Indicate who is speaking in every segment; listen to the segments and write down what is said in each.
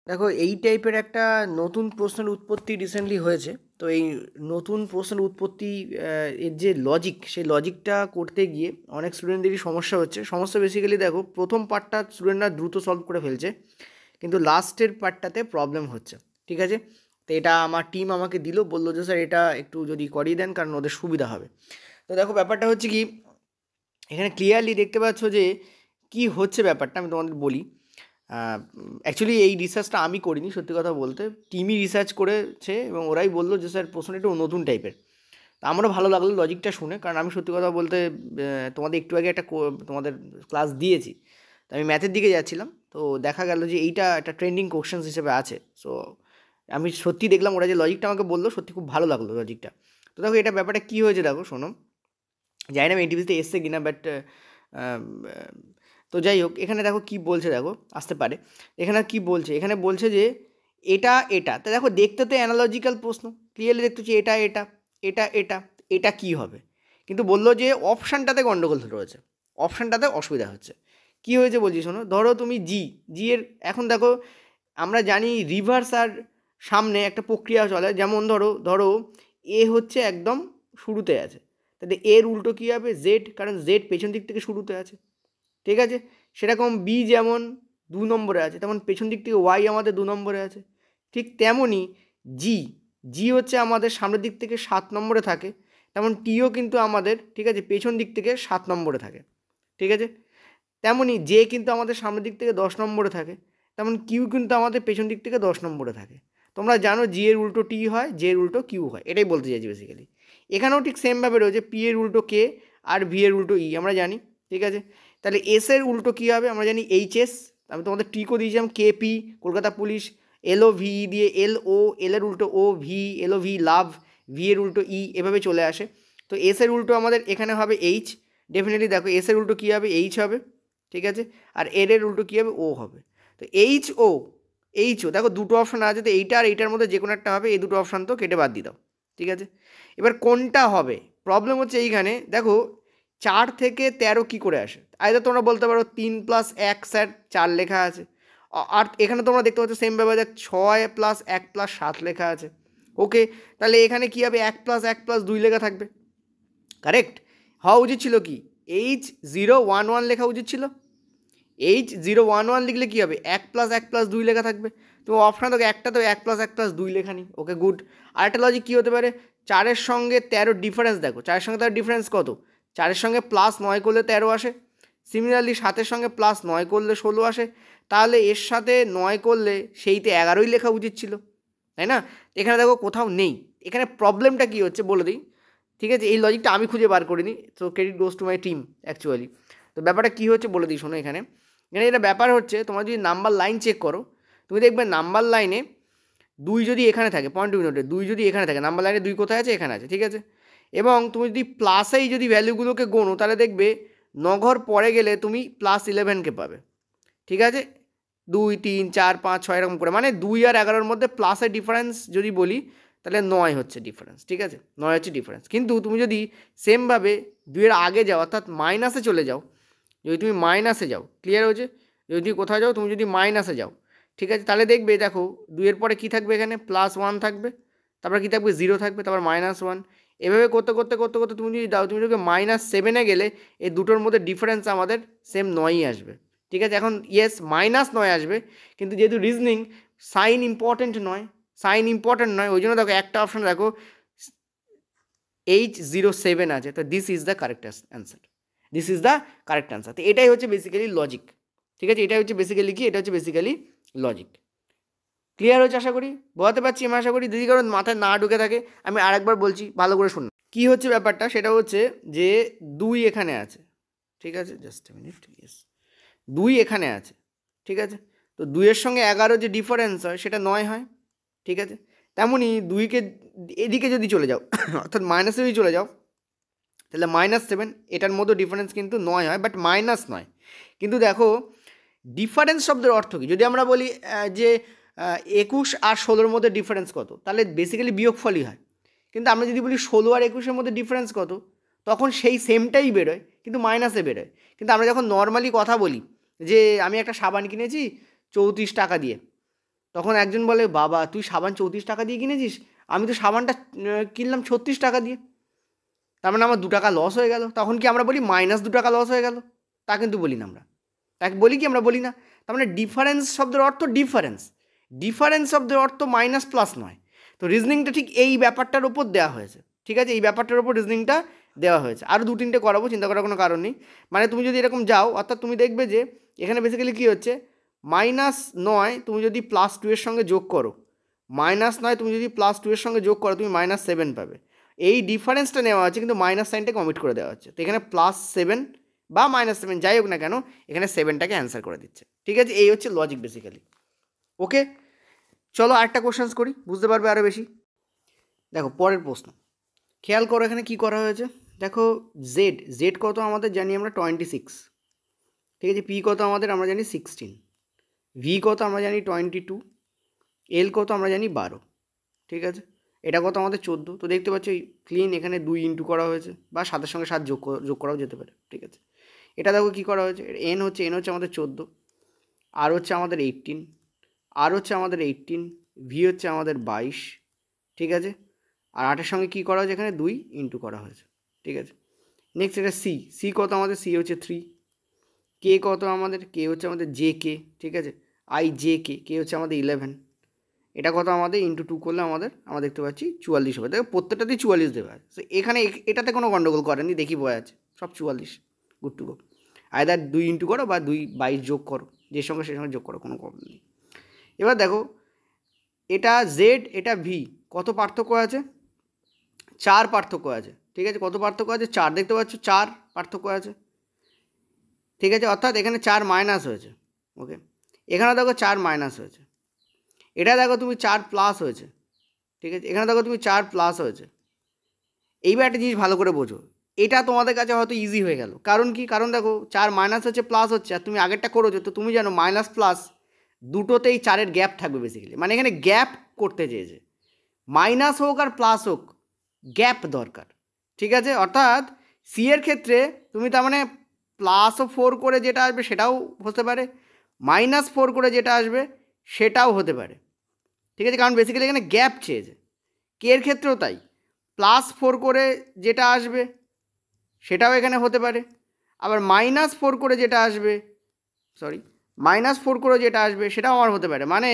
Speaker 1: দেখো এই টাইপের একটা নতুন প্রশ্নের উৎপত্তি রিসেন্টলি হয়েছে। তো এই নতুন প্রশ্নের উৎপত্তি এর যে লজিক, সেই লজিকটা করতে গিয়ে অনেক স্টুডেন্টদেরই সমস্যা হচ্ছে। সমস্যা বেসিক্যালি দেখো, প্রথম পার্টটা স্টুডেন্টরা দ্রুত সলভ করে ফেলছে, কিন্তু লাস্টের পার্টটাতে প্রবলেম হচ্ছে। ঠিক আছে, তো এটা আমার টিম আমাকে দিল, বললো যে স্যার এটা একটু যদি করিয়ে দেন, কারণ ওদের সুবিধা হবে। তো দেখো ব্যাপারটা হচ্ছে কি, এখানে ক্লিয়ারলি দেখতে পাচ্ছ যে কি হচ্ছে ব্যাপারটা, আমি তোমাদের বলি। অ্যাকচুয়ালি এই রিসার্চটা আমি করিনি, সত্যি কথা বলতে টিমই রিসার্চ করেছে, এবং ওরাই বললো যে স্যার প্রশ্নটা একটু নতুন টাইপের। তো আমারও ভালো লাগলো লজিকটা শুনে, কারণ আমি সত্যি কথা বলতে তোমাদের একটু আগে একটা তোমাদের ক্লাস দিয়েছি। তো আমি ম্যাথের দিকে যাচ্ছিলাম, তো দেখা গেল যে এইটা একটা ট্রেন্ডিং কোশ্চেন্স হিসেবে আছে। সো আমি সত্যি দেখলাম ওরা যে লজিকটা আমাকে বললো, সত্যি খুব ভালো লাগলো লজিকটা। তো দেখো এটা ব্যাপারটা কী হয়েছে, দেখো শোনো। জানি না আমি এনটিভিতে এসছে কিনা, বাট তো যাই হোক, এখানে দেখো কি বলছে, দেখো আসতে পারে। এখানে কি বলছে, এখানে বলছে যে এটা এটা, তা দেখো দেখতে তো অ্যানালজিক্যাল প্রশ্ন, ক্লিয়ারলি দেখতে হচ্ছে এটা এটা এটা এটা, এটা কী হবে। কিন্তু বললো যে অপশানটাতে গণ্ডগোল রয়েছে, অপশানটাতে অসুবিধা হচ্ছে। কী হয়েছে বলছি শোনো। ধরো তুমি জি, জি এর এখন দেখো আমরা জানি রিভার্স আর সামনে একটা প্রক্রিয়া চলে। যেমন ধরো ধরো এ হচ্ছে একদম শুরুতে আছে, তাহলে এর উল্টো কী হবে, জেড, কারণ জেড পেছন দিক থেকে শুরুতে আছে। ঠিক আছে, সেরকম বি যেমন 2 নম্বরে আছে, তেমন পেছন দিক থেকে ওয়াই আমাদের 2 নম্বরে আছে। ঠিক তেমনই জি, জি হচ্ছে আমাদের সামনের দিক থেকে 7 নম্বরে থাকে, তেমন টিও কিন্তু আমাদের, ঠিক আছে, পেছন দিক থেকে 7 নম্বরে থাকে। ঠিক আছে, তেমনই জে কিন্তু আমাদের সামনের দিক থেকে 10 নম্বরে থাকে, তেমন কিউ কিন্তু আমাদের পেছন দিক থেকে 10 নম্বরে থাকে। তোমরা জানো জি এর উল্টো টি হয়, জে এর উল্টো কিউ হয়, এটাই বলতে চাইছি বেসিক্যালি। এখানেও ঠিক সেমভাবে রয়েছে, পি এর উল্টো কে আর ভি এর উল্টো ই আমরা জানি। ঠিক আছে, তাহলে এস এর উল্টো কী হবে আমরা জানি এইচএস। আমি তোমাদের ট্রিকও দিয়েছিলাম, KP Kolkata police, LO V দিয়ে এল ও, এল এর উল্টো ও, ভি এলও ভি লাভ, ভি এর উল্টো ই, এভাবে চলে আসে। তো এস এর উল্টো আমাদের এখানে হবে এইচ, ডেফিনেটলি দেখো এস এর উল্টো কী হবে, এইচ হবে। ঠিক আছে, আর এর এর উল্টো কী হবে, ও হবে। তো এইচ ও, এইচ ও দেখো দুটো অপশান আছে, তো এইটা আর এইটার মধ্যে যে কোনো একটা হবে, এই দুটো অপশান তো কেটে বাদ দিয়ে দাও। ঠিক আছে, এবার কোনটা হবে, প্রবলেম হচ্ছে এইখানে দেখো 4 থেকে 13 কী করে আসে। আইদার তোমরা বলতে পারো 3+1 স্যার 4 লেখা আছে, আর এখানে তোমরা দেখতে পাচ্ছ সেম ব্যাপার, দেখ 6+1+7 লেখা আছে। ওকে, তাহলে এখানে কী হবে, 1+1+2 লেখা থাকবে। কারেক্ট হওয়া উচিত ছিল কি, H011 লেখা উচিত ছিল। H011 লিখলে কী হবে, 1+1+2 লেখা থাকবে। তো অপশান তোকে একটা, তো 1+1+2 লেখা নেই। Okay good. আরেকটা লজিক কী হতে পারে, 4-এর সঙ্গে 13 ডিফারেন্স দেখো, 4-এর সঙ্গে 13 ডিফারেন্স কত, 4-এর সঙ্গে +9 করলে 13 আসে। সিমিলারলি 7-এর সঙ্গে +9 করলে 16 আসে। তাহলে এর সাথে 9 করলে সেইতে 11ই লেখা উচিত ছিল, তাই না? এখানে দেখো কোথাও নেই। এখানে প্রবলেমটা কী হচ্ছে বলে দিই। ঠিক আছে, এই লজিকটা আমি খুঁজে বার করিনি, তো credit goes to my team actually. তো ব্যাপারটা কী হচ্ছে বলে দিই শোনো। এখানে এখানে যেটা ব্যাপার হচ্ছে, তোমরা যদি নাম্বার লাইন চেক করো, তুমি দেখবে নাম্বার লাইনে 2 যদি এখানে থাকে, পয়েন্ট টু মিনিটে 2 যদি এখানে থাকে, নাম্বার লাইনে 2 কোথায় আছে, এখানে আছে। ঠিক আছে, এবং তুমি যদি প্লাসেই যদি ভ্যালুগুলোকে গোনো, তাহলে দেখবে 9 ঘর পরে গেলে তুমি +11কে পাবে। ঠিক আছে, 2 3 4 5 6 এরকম করে, মানে 2 আর 11-র মধ্যে প্লাসের ডিফারেন্স যদি বলি, তাহলে 9 হচ্ছে ডিফারেন্স। ঠিক আছে, 9 হচ্ছে ডিফারেন্স। কিন্তু তুমি যদি সেমভাবে 2-এর আগে যাও, অর্থাৎ মাইনাসে চলে যাও, যদি তুমি মাইনাসে যাও, ক্লিয়ার হয়েছে, যদি কোথাও যাও, তুমি যদি মাইনাসে যাও, ঠিক আছে, তাহলে দেখবে দেখো 2-এর পরে কী থাকবে, এখানে +1 থাকবে, তারপর কী থাকবে, 0 থাকবে, তারপর -1। এভাবে করতে করতে করতে করতে তুমি যদি দাও, তুমি যদি -7-এ গেলে এই দুটোর মধ্যে ডিফারেন্স আমাদের সেম 9ই আসবে। ঠিক আছে, এখন ইয়েস -9 আসবে, কিন্তু যেহেতু রিজনিং সাইন ইম্পর্টেন্ট নয়, সাইন ইম্পর্টেন্ট নয়, ওই জন্য দেখো একটা অপশান দেখো H07 আছে, তো this is the correct answer, this is the correct answer. তো এটাই হচ্ছে বেসিক্যালি লজিক। ঠিক আছে, এটাই হচ্ছে বেসিক্যালি কি, এটা হচ্ছে বেসিক্যালি লজিক। ক্লিয়ার হচ্ছে আশা করি, বোঝাতে পারছি আমি আশা করি। যদি কারণ মাথায় না ঢুকে থাকে, আমি আরেকবার বলছি, ভালো করে শুনুন। কী হচ্ছে ব্যাপারটা, সেটা হচ্ছে যে 2 এখানে আছে। ঠিক আছে, জাস্ট এ মিনিট, ইয়েস, 2 এখানে আছে। ঠিক আছে, তো 2-এর সঙ্গে 11 যে ডিফারেন্স হয়, সেটা 9 হয়। ঠিক আছে, তেমনই 2কে এদিকে যদি চলে যাও, অর্থাৎ মাইনাসে যদি চলে যাও, তাহলে -7, এটার মধ্যে ডিফারেন্স কিন্তু 9 হয়, বাট মাইনাস নয়। কিন্তু দেখো ডিফারেন্স শব্দের অর্থ কী, যদি আমরা বলি যে 21 আর 16-র মধ্যে ডিফারেন্স কত, তাহলে বেসিক্যালি বিয়োগফলই হয়। কিন্তু আমরা যদি বলি 16 আর 21-এর মধ্যে ডিফারেন্স কত, তখন সেই সেমটাই বেরোয়, কিন্তু মাইনাসে বেরোয়। কিন্তু আমরা যখন নর্মালি কথা বলি যে আমি একটা সাবান কিনেছি 34 টাকা দিয়ে, তখন একজন বলে, বাবা তুই সাবান 34 টাকা দিয়ে কিনেছিস, আমি তো সাবানটা কিনলাম 36 টাকা দিয়ে, তার মানে আমার 2 টাকা লস হয়ে গেল। তখন কি আমরা বলি -2 টাকা লস হয়ে গেল? তা কিন্তু বলি না আমরা। তাকে বলি কি? আমরা বলি না। তার মানে ডিফারেন্স শব্দের অর্থ ডিফারেন্স, ডিফারেন্স শব্দের অর্থ মাইনাস প্লাস নয়। তো রিজনিংটা ঠিক এই ব্যাপারটার ওপর দেওয়া হয়েছে, ঠিক আছে? এই ব্যাপারটার ওপর রিজনিংটা দেওয়া হয়েছে। আরও 2-3টে করাবো, চিন্তা করার কোনো কারণ নেই। মানে তুমি যদি এরকম যাও, অর্থাৎ তুমি দেখবে যে এখানে বেসিক্যালি কী হচ্ছে, -9 তুমি যদি +2 এর সঙ্গে যোগ করো, -9 তুমি যদি +2 এর সঙ্গে যোগ করো, তুমি -7 পাবে। এই ডিফারেন্সটা নেওয়া হচ্ছে, কিন্তু মাইনাস সাইনটাকে অমিট করে দেওয়া হচ্ছে। তো এখানে +7 বা -7 যাই হোক না কেন, এখানে 7টাকে অ্যান্সার করে দিচ্ছে, ঠিক আছে? এই হচ্ছে লজিক বেসিক্যালি। ওকে, চলো আরেকটা কোশ্চেন্স করি, বুঝতে পারবে আরও বেশি। দেখো পরের প্রশ্ন, খেয়াল করো এখানে কি করা হয়েছে। দেখো জেড কত আমাদের জানি আমরা 26, ঠিক আছে? পি কত আমাদের আমরা জানি 16, ভি কত আমরা জানি 22, এল কত আমরা জানি 12, ঠিক আছে? এটা কত আমাদের 14। তো দেখতে পাচ্ছ ক্লিন এখানে 2 ইন্টু করা হয়েছে, বা 7-এর সঙ্গে 7 যোগ করাও যেতে পারে, ঠিক আছে? এটা দেখো কী করা হয়েছে, এন হচ্ছে আমাদের 14, আর হচ্ছে আমাদের 18, আর হচ্ছে আমাদের 18, ভি হচ্ছে আমাদের 22, ঠিক আছে? আর 8-এর সঙ্গে কী করা হয়েছে, এখানে 2 ইন্টু করা হয়েছে, ঠিক আছে? নেক্সট এটা সি কত আমাদের, সি হচ্ছে 3, কে কত আমাদের, কে হচ্ছে আমাদের জে কে, ঠিক আছে? আই জে কে হচ্ছে আমাদের 11, এটা কত আমাদের ইন্টু 2 করলে আমরা দেখতে পাচ্ছি 44 হবে। দেখো প্রত্যেকটাতেই 44 দেওয়া আছে। সো এখানে এটাতে কোনো গন্ডগোল করেনি, দেখি বোঝা যাচ্ছে সব 44, good to go. Either 2 into করো বা 22 যোগ করো, যে সঙ্গে সে সঙ্গে যোগ করো, কোনো প্রবলেম নেই। এবার দেখো এটা জেড, এটা ভি, কত পার্থক্য আছে? 4 পার্থক্য আছে, ঠিক আছে? কত পার্থক্য আছে? 4, দেখতে পাচ্ছ 4 পার্থক্য আছে, ঠিক আছে? অর্থাৎ এখানে 4 মাইনাস হয়েছে, ওকে? এখানে দেখো 4 মাইনাস হয়েছে, এটা দেখো তুমি 4 প্লাস হয়েছে, ঠিক আছে? এখানে দেখো তুমি 4 প্লাস হয়েছে। এইবার একটা জিনিস ভালো করে বোঝো, এটা তোমাদের কাছে হয়তো ইজি হয়ে গেল, কারণ কি? কারণ দেখো 4 মাইনাস হচ্ছে প্লাস হচ্ছে, আর তুমি আগেরটা করেছো, তো তুমি জানো মাইনাস প্লাস দুটোতেই 4-এর গ্যাপ থাকবে বেসিক্যালি। মানে এখানে গ্যাপ করতে চেয়েছে, মাইনাস হোক আর প্লাস হোক গ্যাপ দরকার, ঠিক আছে? অর্থাৎ সি এর ক্ষেত্রে তুমি তার মানে +4 করে যেটা আসবে সেটাও হতে পারে, -4 করে যেটা আসবে সেটাও হতে পারে, ঠিক আছে? কারণ বেসিক্যালি এখানে গ্যাপ চেয়েছে। কে এর ক্ষেত্রেও তাই, +4 করে যেটা আসবে সেটাও এখানে হতে পারে, আবার -4 করে যেটা আসবে, -4 করে যেটা আসবে সেটাও আমার হতে পারে। মানে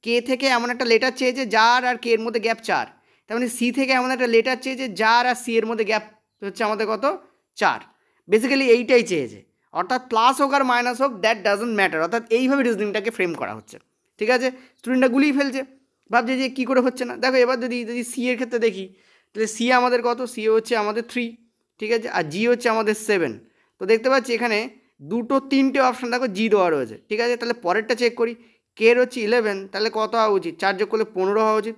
Speaker 1: কে থেকে এমন একটা লেটার চেয়েছে যার আর কে এর মধ্যে গ্যাপ 4, তার মানে সি থেকে এমন একটা লেটার চেয়েছে যার আর সি এর মধ্যে গ্যাপ হচ্ছে আমাদের কত, 4। বেসিক্যালি এইটাই চেয়েছে, অর্থাৎ প্লাস হোক আর মাইনাস হোক দ্যাট ডাজন্ট ম্যাটার। অর্থাৎ এইভাবে রিজনিংটাকে ফ্রেম করা হচ্ছে, ঠিক আছে? স্টুডেন্টরা গুলিয়ে ফেলছে, ভাবছে যে কী করে হচ্ছে না। দেখো এবার যদি সি এর ক্ষেত্রে দেখি, তাহলে সি আমাদের কত, সি হচ্ছে আমাদের 3, ঠিক আছে? আর জি হচ্ছে আমাদের 7। তো দেখতে পাচ্ছি এখানে 2-3টে অপশান দেখো জি দেওয়া রয়েছে, ঠিক আছে? তাহলে পরেরটা চেক করি, কে এর হচ্ছে 11, তাহলে কত হওয়া উচিত? 4 যোগ করলে 15 হওয়া উচিত।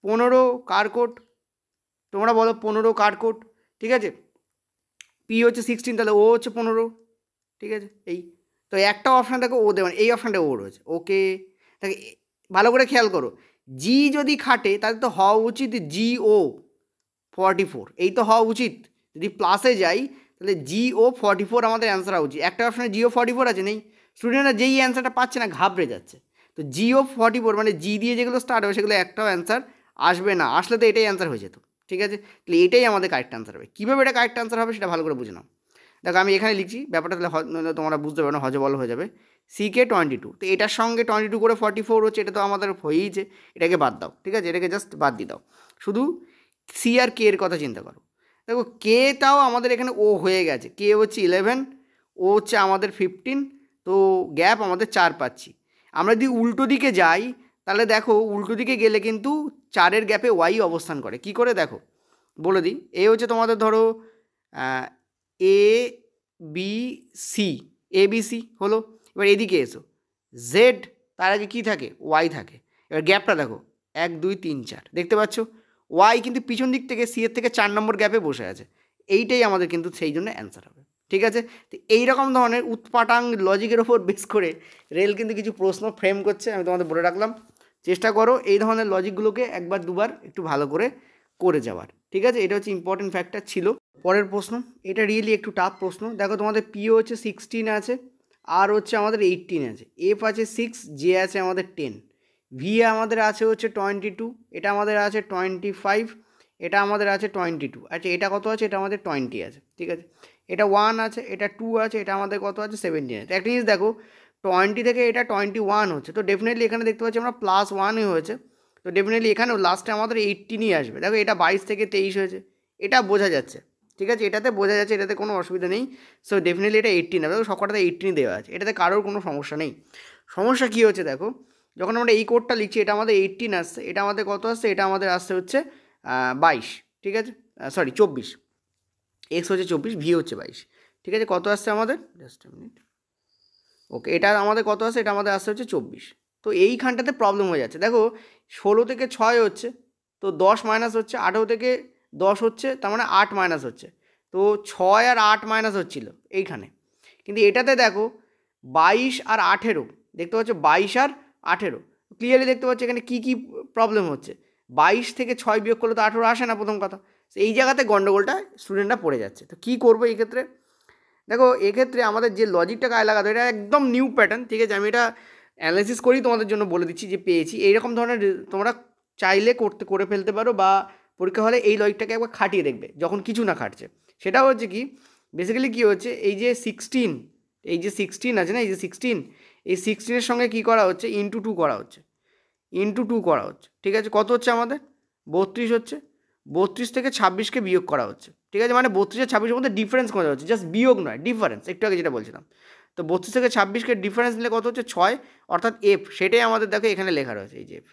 Speaker 1: 15 কার কোড, তোমরা বলো 15 কার কোড, ঠিক আছে? পি হচ্ছে 16, তাহলে ও হচ্ছে 15, ঠিক আছে? এই তো একটা অপশান দেখো ও দেবেন, এই অপশানটা ও রয়েছে, ওকে? তাকে ভালো করে খেয়াল করো, জি যদি খাটে তাহলে তো হওয়া উচিত জি ও 44, এই তো হওয়া উচিত। যদি প্লাসে যাই তাহলে জি ও 44 আমাদের অ্যান্সার হওয়া উচিত। একটা অপশানে জিও 44 আছে, নেই। স্টুডেন্টরা যেই অ্যান্সারটা পাচ্ছে না ঘাবড়ে যাচ্ছে। তো জিও 44 মানে জি দিয়ে যেগুলো স্টার্ট হবে সেগুলো একটাও অ্যান্সার আসবে না, আসলে তো এটাই অ্যান্সার হয়ে যেত, ঠিক আছে? তাহলে এটাই আমাদের কারেক্ট অ্যান্সার হবে। কীভাবে এটা কারেক্ট অ্যান্সার হবে সেটা ভালো করে বুঝে নাও। দেখো আমি এখানে লিখছি ব্যাপারটা, তাহলে তোমরা বুঝতে পারো না, হজবল হয়ে যাবে। সিকে 22, তো এটার সঙ্গে 22 করে 44 হচ্ছে, এটা তো আমাদের হয়েইছে, এটাকে বাদ দাও, ঠিক আছে? এটাকে জাস্ট বাদ দিয়ে দাও, শুধু সি আর কে এর কথা চিন্তা করো। দেখো কেটাও আমাদের এখানে ও হয়ে গেছে, কে হচ্ছে 11, ও হচ্ছে আমাদের 15, তো গ্যাপ আমাদের 4 পাচ্ছি। আমরা যদি উল্টো দিকে যাই তাহলে দেখো উল্টো দিকে গেলে কিন্তু 4-এর গ্যাপে ওয়াই অবস্থান করে। কি করে দেখো বলে দিই, এ হচ্ছে তোমাদের ধরো A B C, A B C হলো। এবার এদিকে এসো, জেড তার আগে কী থাকে, ওয়াই থাকে। এবার গ্যাপটা দেখো 1 2 3 4, দেখতে পাচ্ছ ওয়াই কিন্তু পিছন দিক থেকে সি এর থেকে 4 নম্বর গ্যাপে বসে আছে। এইটাই আমাদের কিন্তু সেই জন্য অ্যান্সার হবে, ঠিক আছে? তো এইরকম ধরনের উৎপাটাং লজিকের ওপর বেস করে রেল কিন্তু কিছু প্রশ্ন ফ্রেম করছে, আমি তোমাদের বলে রাখলাম। চেষ্টা করো এই ধরনের লজিকগুলোকে একবার দুবার একটু ভালো করে যাওয়ার, ঠিক আছে? এটা হচ্ছে ইম্পর্টেন্ট ফ্যাক্টর ছিল। পরের প্রশ্ন, এটা রিয়েলি একটু টাফ প্রশ্ন। দেখো তোমাদের পিও হচ্ছে 16 আছে, আর হচ্ছে আমাদের 18 আছে, এফ আছে 6, জে আছে আমাদের 10, ভি আমাদের আছে হচ্ছে 22, এটা আমাদের আছে 25, এটা আমাদের আছে 22। আচ্ছা এটা কত আছে? এটা আমাদের 20 আছে, ঠিক আছে। এটা 1 আছে, এটা 2 আছে, এটা আমাদের কত আছে? 17 আছে। একটা জিনিস দেখো, 20 থেকে এটা 21 হচ্ছে, তো ডেফিনেটলি এখানে দেখতে পাচ্ছি আমরা +1ই হয়েছে, তো ডেফিনেটলি এখানেও লাস্টে আমাদের 18ই আসবে। দেখো এটা 22 থেকে 23 হয়েছে, এটা বোঝা যাচ্ছে, ঠিক আছে, এটাতে বোঝা যাচ্ছে, এটাতে কোনো অসুবিধা নেই। সো ডেফিনেটলি এটা 18 হবে, দেখো সবকটাতে 18ই দেওয়া আছে, এটাতে কারোর কোনো সমস্যা নেই। সমস্যা কী হচ্ছে দেখো, যখন আমরা এই কোডটা লিখছি, এটা আমাদের 18 আসছে, এটা আমাদের কত আসছে? এটা আমাদের আসছে হচ্ছে 22, ঠিক আছে, সরি 24, এক্স হচ্ছে 24, ভি হচ্ছে 22, ঠিক আছে। কত আসছে আমাদের? জাস্ট মিনিট, ওকে, এটা আমাদের কত আসছে? এটা আমাদের আসছে হচ্ছে 24। তো এইখানটাতে প্রবলেম হয়ে যাচ্ছে, দেখো 16 থেকে 6 হচ্ছে, তো 10 মাইনাস হচ্ছে, 18 থেকে 10 হচ্ছে, তার মানে 8 মাইনাস হচ্ছে, তো 6 আর 8 মাইনাস হচ্ছিল এইখানে। কিন্তু এটাতে দেখো 22 আর 18, দেখতে পাচ্ছ 22 আর 18, ক্লিয়ারলি দেখতে পাচ্ছ এখানে কী কী প্রবলেম হচ্ছে। 22 থেকে 6 বিয়োগ করলে তো 18 আসে না, প্রথম কথা। এই জায়গাতে গণ্ডগোলটা স্টুডেন্টরা পড়ে যাচ্ছে। তো কী করবো এই ক্ষেত্রে? দেখো এক্ষেত্রে আমাদের যে লজিকটা গায়ে লাগাতে, এটা একদম নিউ প্যাটার্ন, ঠিক আছে। আমি এটা অ্যানালাইসিস করেই তোমাদের জন্য বলে দিচ্ছি যে পেয়েছি এইরকম ধরনের তোমরা চাইলে করে ফেলতে পারো, বা পরীক্ষা হলে এই লজিকটাকে একবার খাটিয়ে দেখবে যখন কিছু না খাটছে। সেটা হচ্ছে কি, বেসিক্যালি কী হচ্ছে, এই যে 16, এই যে 16 আছে না, এই যে 16, এই 16-এর সঙ্গে কী করা হচ্ছে? ইন্টু 2 করা হচ্ছে, ইন্টু 2 করা হচ্ছে, ঠিক আছে। কত হচ্ছে আমাদের? 32 হচ্ছে। 32 থেকে 26কে বিয়োগ করা হচ্ছে, ঠিক আছে, মানে 32 আর 26-এর মধ্যে ডিফারেন্স করা হচ্ছে, জাস্ট বিয়োগ নয়, ডিফারেন্স, একটু আগে যেটা বলছিলাম। তো 32 থেকে 26কে ডিফারেন্স নিলে কত হচ্ছে? 6, অর্থাৎ এফ, সেটাই আমাদের দেখো এখানে লেখা রয়েছে, এই যে এফ,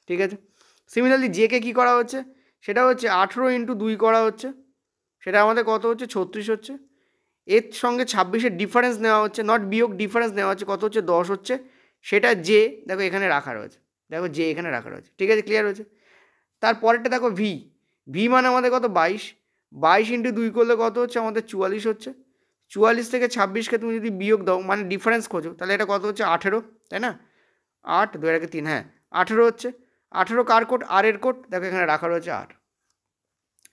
Speaker 1: ঠিক আছে। সিমিলারলি জেকে কী করা হচ্ছে? সেটা হচ্ছে 18 ইন্টু 2 করা হচ্ছে, সেটা আমাদের কত হচ্ছে? 36 হচ্ছে। এর সঙ্গে 26-এর ডিফারেন্স নেওয়া হচ্ছে, নট বিয়োগ, ডিফারেন্স নেওয়া হচ্ছে, কত হচ্ছে? 10 হচ্ছে। সেটা জে দেখো এখানে রাখা রয়েছে, দেখো জে এখানে রাখা রয়েছে, ঠিক আছে, ক্লিয়ার হয়েছে। তারপরেরটা দেখো ভি, ভি মানে আমাদের কত? 22, 22 ইন্টু 2 করলে কত হচ্ছে? আমাদের 44 হচ্ছে। 44 থেকে 26কে তুমি যদি বিয়োগ দাও, মানে ডিফারেন্স খোঁজো, তাহলে এটা কত হচ্ছে? 18, তাই না? 8, 2 আর 3, হ্যাঁ 18 হচ্ছে। 18 কার কোড? আর এর কোড, দেখো এখানে রাখা রয়েছে 8।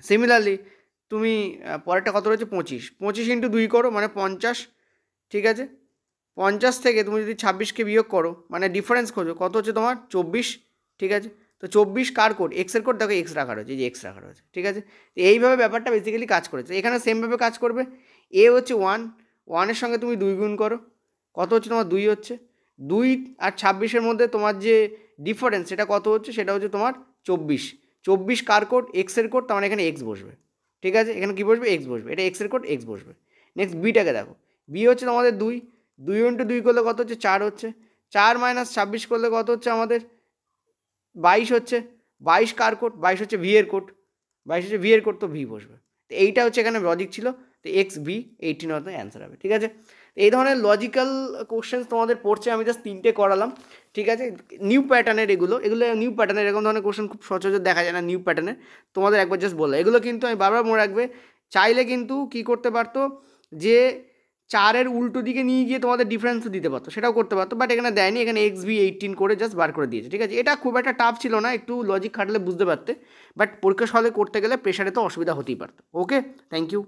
Speaker 1: সিমিলারলি তুমি পরেরটা কত রয়েছে? 25, 25 ইন্টু 2 করো, মানে 50, ঠিক আছে। 50 থেকে তুমি যদি 26কে বিয়োগ করো, মানে ডিফারেন্স খোঁজো, কত হচ্ছে তোমার? 24, ঠিক আছে। তো 24 কার কোড? এক্সের কোড, দেখো এক্স রাখা রয়েছে, এই যে এক্স রাখা রয়েছে, ঠিক আছে। তো এইভাবে ব্যাপারটা বেসিক্যালি কাজ করেছে, এখানে সেমভাবে কাজ করবে। এ হচ্ছে 1, 1-এর সঙ্গে তুমি 2 গুণ করো, কত হচ্ছে তোমার? 2 হচ্ছে। 2 আর 26-এর মধ্যে তোমার যে ডিফারেন্স, সেটা কত হচ্ছে? সেটা হচ্ছে তোমার 24। 24 কার কোড? এক্সের কোড, তার মানে এখানে এক্স বসবে, ঠিক আছে। এখানে কী বসবে? এক্স বসবে, এটা এক্সের কোড, এক্স বসবে। নেক্সট বিটাকে দেখো, বি হচ্ছে তোমাদের 2, 2 ইন্টু 2 করলে কত হচ্ছে? 4 হচ্ছে। 4 মাইনাস 26 করলে কত হচ্ছে আমাদের? 22 হচ্ছে। 22 কার কোড? 22 হচ্ছে ভি এর কোড, 22 হচ্ছে ভি এর কোড, তো ভি বসবে। তো এইটা হচ্ছে এখানে লজিক ছিল, তো এক্স ভি 18 হয়তো অ্যান্সার হবে, ঠিক আছে। এই ধরনের লজিক্যাল কোশ্চেন্স তোমাদের পড়ছে, আমি জাস্ট 3টে করালাম, ঠিক আছে। নিউ প্যাটার্নের এগুলো নিউ প্যাটার্নের, এরকম ধরনের কোশ্চেন খুব সচরাচর দেখা যায় না নিউ প্যাটার্নের, তোমাদের একবার জাস্ট বললাম। এগুলো কিন্তু আমি বারবার মনে রাখবে, চাইলে কিন্তু কী করতে পারতো, যে 4-এর উল্টো দিকে নিয়ে গিয়ে তোমাদের ডিফারেন্সও দিতে পারতো, সেটাও করতে পারতো, বাট এখানে দেয়নি, এখানে এক্স ভি 18 করে জাস্ট বার করে দিয়েছে, ঠিক আছে। এটা খুব একটা টাফ ছিল না, একটু লজিক খাটলে বুঝতে পারতে, বাট পরীক্ষা সহলে করতে গেলে প্রেশারে তো অসুবিধা হতেই পারতো। ওকে, থ্যাংক ইউ।